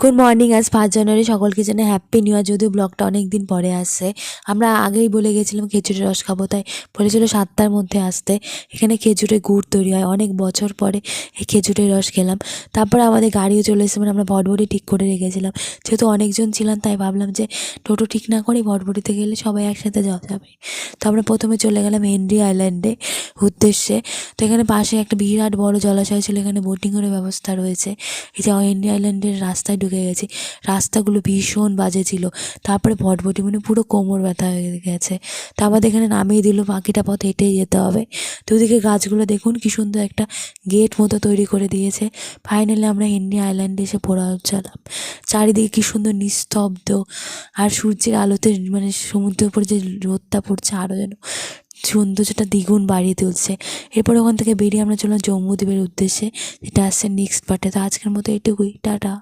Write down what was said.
Good morning. আজ 5 জানুয়ারি, সকলকে জানাই হ্যাপি নিউ ইয়ার। যদিও ব্লগটা অনেক দিন পরে আসছে, আমরা আগেই বলে গেছিলাম খেজুরের রস খাবো, তাই বলেছিল 7টার মধ্যে আসতে। এখানে খেজুরের গুড় তৈরি হয়, অনেক বছর পরে এই খেজুরের রস খেলাম। তারপরে আমাদের গাড়িও চলে এসেছে, মানে আমরা ভটভটি ঠিক করে রেখেছিলাম। যেহেতু অনেকজন ছিলাম তাই ভাবলাম যে টোটো ঠিক না করে ভটভটিতে গেলে সবাই একসাথে যাওয়া যাবে। তো আমরা প্রথমে চলে গেলাম হেনরি আইল্যান্ডে উদ্দেশ্যে। তো এখানে পাশে একটা বিরাট বড় জলাশয় ছিল, এখানে বোটিংয়ের ব্যবস্থা রয়েছে। এই যে হেনরি আইল্যান্ডের রাস্তায় ঢুকে গেছি, রাস্তাগুলো ভীষণ বাজে ছিল। তারপরে ভটভটি মানে পুরো কোমর ব্যথা হয়ে গেছে। তা আমাদের এখানে নামিয়ে দিল, বাকিটা পথ হেঁটেই যেতে হবে। দুদিকে গাছগুলো দেখুন কি সুন্দর একটা গেট মতো তৈরি করে দিয়েছে। ফাইনালি আমরা হেনরি আইল্যান্ডে এসে পৌঁছালাম। চারিদিকে কি সুন্দর নিস্তব্ধ, আর সূর্যের আলোতে মানে সমুদ্রের উপরে যে রোদটা পড়ছে আরও যেন সৌন্দর্যটা দ্বিগুণ বাড়িয়ে তুলছে। এরপর ওখান থেকে বেরিয়ে আমরা চললাম জম্বুদ্বীপের উদ্দেশ্যে, যেটা আসছে নেক্সট পার্টে। তো আজকের মতো এটুকুই, টাটা।